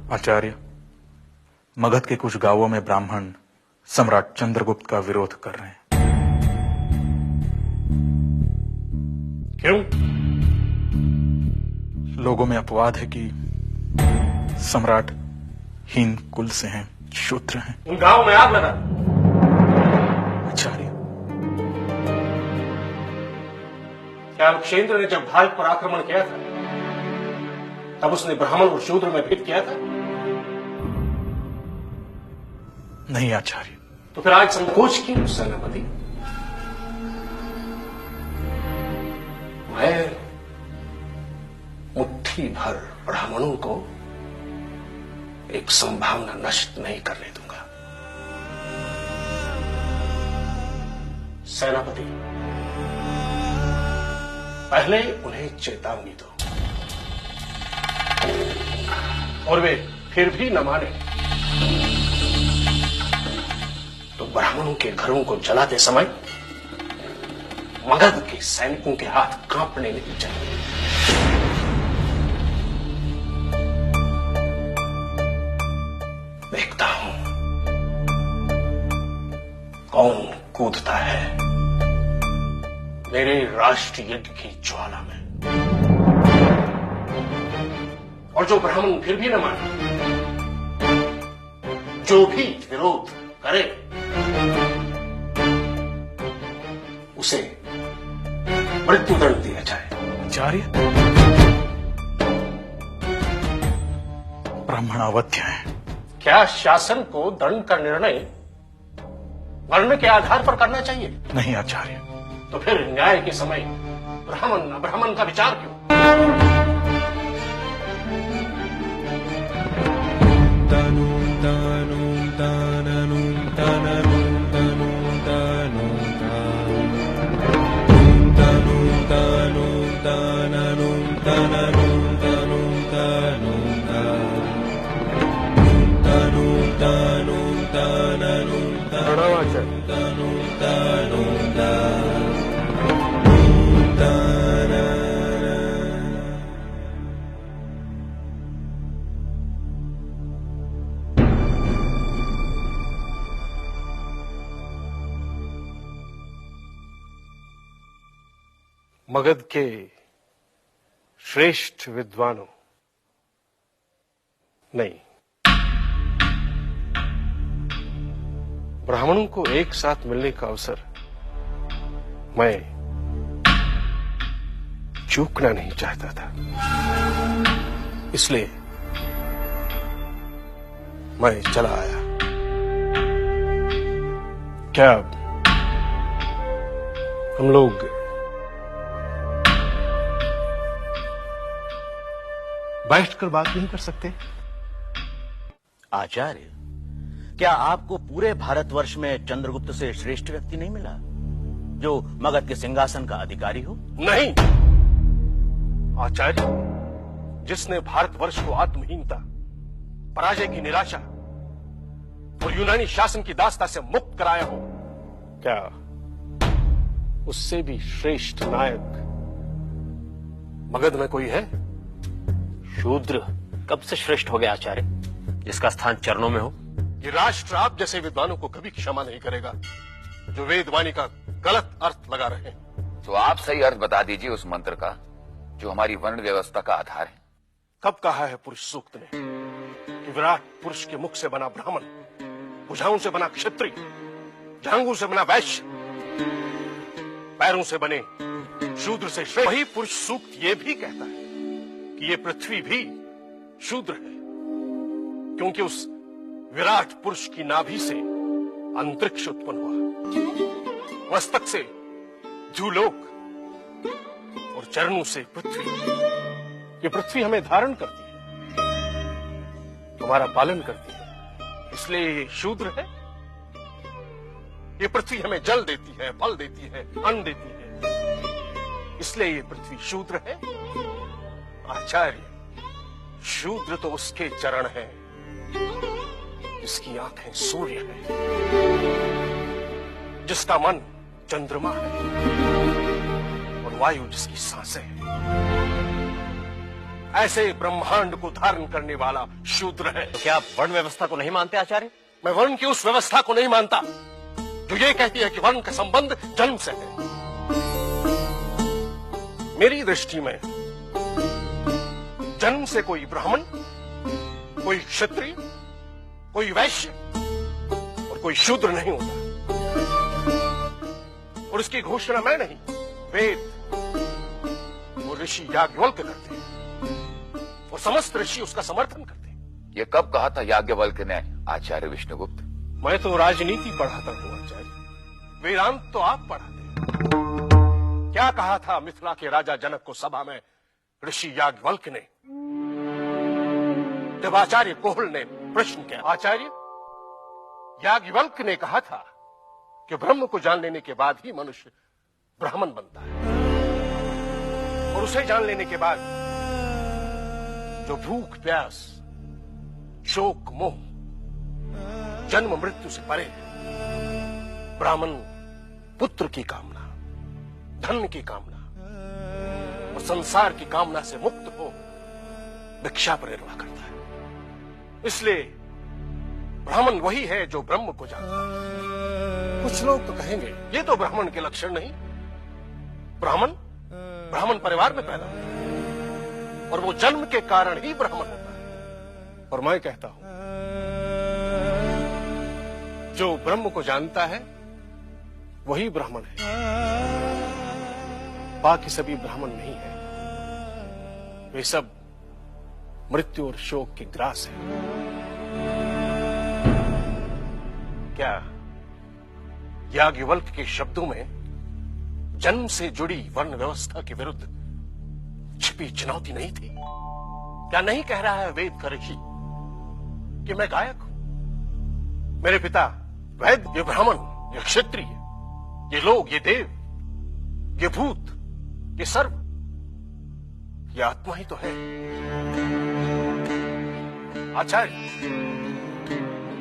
आचार्य, मगध के कुछ गांवों में ब्राह्मण सम्राट चंद्रगुप्त का विरोध कर रहे हैं। क्यों? लोगों में अपवाद है कि सम्राट हीन कुल से हैं, शूद्र हैं। उन गांव में आग लगा। आचार्य, क्या अक्षेंद्र ने जब भारत पर आक्रमण किया था तब उसने ब्राह्मण और शूद्र में भेद किया था? नहीं आचार्य। तो फिर आज संकोच क्यों सेनापति? मैं मुट्ठी भर ब्राह्मणों को एक संभावना नष्ट नहीं करने दूंगा। सेनापति, पहले उन्हें चेतावनी दो और वे फिर भी न माने तो ब्राह्मणों के घरों को जलाते समय मगध के सैनिकों के हाथ कांपने लग जाएंगे। देखता हूं कौन कूदता है मेरे राष्ट्रीय यज्ञ की ज्वाला में। और जो ब्राह्मण फिर भी न माने, जो भी विरोध करे, उसे मृत्युदंड दिया जाए। आचार्य, ब्राह्मण अवध्य है। क्या शासन को दंड का निर्णय वर्ण के आधार पर करना चाहिए? नहीं आचार्य। तो फिर न्याय के समय ब्राह्मण अब्राह्मण का विचार क्यों? मगध के श्रेष्ठ विद्वानों, नहीं, ब्राह्मणों को एक साथ मिलने का अवसर मैं चूकना नहीं चाहता था। इसलिए मैं चला आया। क्या हम लोग बैठकर बात नहीं कर सकते? आचार्य, क्या आपको पूरे भारतवर्ष में चंद्रगुप्त से श्रेष्ठ व्यक्ति नहीं मिला जो मगध के सिंहासन का अधिकारी हो? नहीं आचार्य, जिसने भारतवर्ष को आत्महीनता, पराजय की निराशा और यूनानी शासन की दास्ता से मुक्त कराया हो, क्या उससे भी श्रेष्ठ नायक मगध में कोई है? शूद्र कब से श्रेष्ठ हो गया आचार्य, जिसका स्थान चरणों में हो? ये राष्ट्र आप जैसे विद्वानों को कभी क्षमा नहीं करेगा जो वेदवाणी का गलत अर्थ लगा रहे हैं। तो आप सही अर्थ बता दीजिए उस मंत्र का जो हमारी वर्ण व्यवस्था का आधार है। कब कहा है पुरुष सूक्त ने कि विराट पुरुष के मुख से बना ब्राह्मण, भुजाओं से बना क्षत्रिय, जांघों से बना वैश्य, पैरों से बने शूद्र से श्रेष्ठ। वही पुरुष सूक्त ये भी कहता है कि ये पृथ्वी भी शूद्र है, क्योंकि उस विराट पुरुष की नाभि से अंतरिक्ष उत्पन्न हुआ, मस्तक से द्युलोक और चरणों से पृथ्वी। ये पृथ्वी हमें धारण करती है, हमारा पालन करती है, इसलिए ये शूद्र है। ये पृथ्वी हमें जल देती है, फल देती है, अन्न देती है, इसलिए ये पृथ्वी शूद्र है। आचार्य, शूद्र तो उसके चरण है जिसकी आंखें सूर्य है, जिसका मन चंद्रमा है और वायु जिसकी सांसें हैं। ऐसे ब्रह्मांड को धारण करने वाला शूद्र है। तो क्या आप वर्ण व्यवस्था को नहीं मानते आचार्य? मैं वर्ण की उस व्यवस्था को नहीं मानता जो ये कहती है कि वर्ण का संबंध जन्म से है। मेरी दृष्टि में जन्म से कोई ब्राह्मण, कोई क्षत्रिय, कोई वैश्य और कोई शूद्र नहीं होता। और इसकी घोषणा मैं नहीं, वेद और ऋषि याज्ञवल्क्य करते हैं और समस्त ऋषि उसका समर्थन करते हैं। ये कब कहा था याज्ञवल्क्य ने आचार्य विष्णुगुप्त? मैं तो राजनीति पढ़ाता हूं आचार्य, वेदांत तो आप पढ़ाते हैं। क्या कहा था मिथिला के राजा जनक को सभा में ऋषि याज्ञवल्क्य ने, जब आचार्य कोहल ने प्रश्न किया? आचार्य, याज्ञवल्क्य ने कहा था कि ब्रह्म को जान लेने के बाद ही मनुष्य ब्राह्मण बनता है, और उसे जान लेने के बाद जो भूख प्यास, शोक मोह, जन्म मृत्यु से परे है, ब्राह्मण पुत्र की कामना, धन की कामना और संसार की कामना से मुक्त हो भिक्षा पर निर्वाह करता है। इसलिए ब्राह्मण वही है जो ब्रह्म को जानता है। कुछ लोग तो कहेंगे ये तो ब्राह्मण के लक्षण नहीं, ब्राह्मण परिवार में पैदा होता है और वो जन्म के कारण ही ब्राह्मण होता है। और मैं कहता हूं, जो ब्रह्म को जानता है वही ब्राह्मण है, बाकी सभी ब्राह्मण नहीं है। वे सब मृत्यु और शोक के ग्रास है। क्या याज्ञवल्क्य के शब्दों में जन्म से जुड़ी वर्ण व्यवस्था के विरुद्ध छिपी चुनौती नहीं थी? क्या नहीं कह रहा है वेद का ऋषि कि मैं गायक हूं, मेरे पिता वैद्य, ये ब्राह्मण, ये क्षत्रिय, ये लोग, ये देव, ये भूत, ये सर्व, ये आत्मा ही तो है। आचार्य,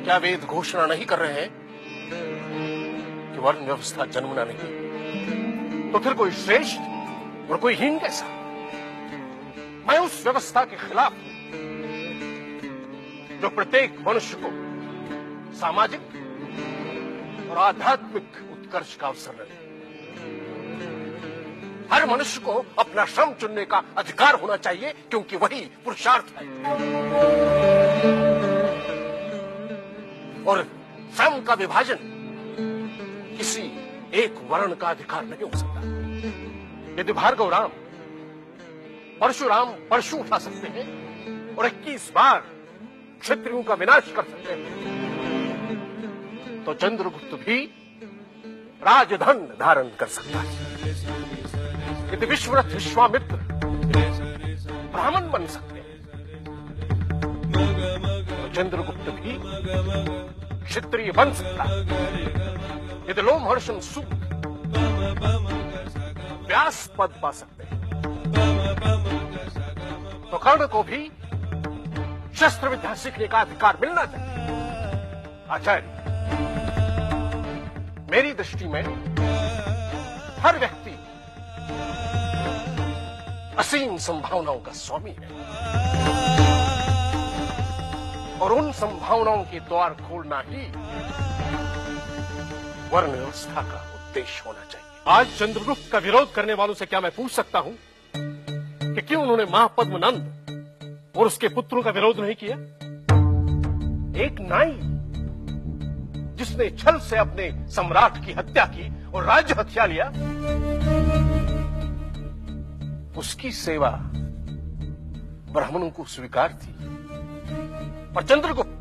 क्या वेद घोषणा नहीं कर रहे हैं कि वर्ण व्यवस्था जन्मना नहीं? तो फिर कोई श्रेष्ठ और कोई हीन कैसा? मैं उस व्यवस्था के खिलाफ हूं जो प्रत्येक मनुष्य को सामाजिक और आध्यात्मिक उत्कर्ष का अवसर दे। हर मनुष्य को अपना श्रम चुनने का अधिकार होना चाहिए, क्योंकि वही पुरुषार्थ है। और श्रम का विभाजन किसी एक वर्ण का अधिकार नहीं हो सकता। यदि भार्गव राम, परशुराम परशु उठा सकते हैं और 21 बार क्षत्रियों का विनाश कर सकते हैं, तो चंद्रगुप्त भी राजधन धारण कर सकता है। यदि विश्वरथ विश्वामित्र ब्राह्मण बन सकते हैं, तो चंद्रगुप्त भी क्षत्रिय बन सकता है। यदि लोमहर्षण सूत व्यास पद पा सकते हैं, तो कर्ण को भी शस्त्र विद्या सीखने का अधिकार मिलना चाहिए। आचार्य, मेरी दृष्टि में हर व्यक्ति असीम संभावनाओं का स्वामी है, और उन संभावनाओं के द्वार खोलना ही वर्ण व्यवस्था का उद्देश्य होना चाहिए। आज चंद्रगुप्त का विरोध करने वालों से क्या मैं पूछ सकता हूं कि क्यों उन्होंने महापद्मनंद और उसके पुत्रों का विरोध नहीं किया? एक नाई जिसने छल से अपने सम्राट की हत्या की और राज्य हथिया लिया, उसकी सेवा ब्राह्मणों को स्वीकार थी। और चंद्रगुप्त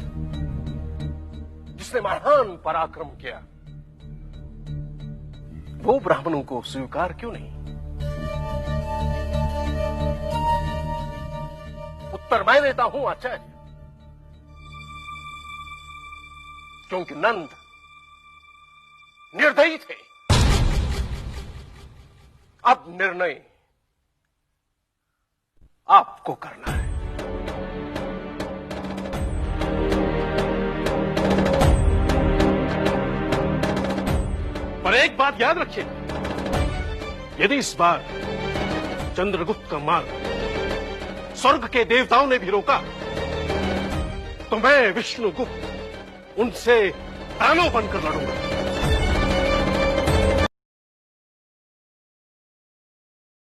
जिसने महान पराक्रम किया, वो ब्राह्मणों को स्वीकार क्यों नहीं? उत्तर मैं देता हूं आचार्य, क्योंकि नंद निर्दयी थे। अब निर्णय आपको करना है। पर एक बात याद रखिए, यदि इस बार चंद्रगुप्त का मार्ग स्वर्ग के देवताओं ने भी रोका, तो मैं विष्णुगुप्त उनसे दानव बनकर लड़ूंगा।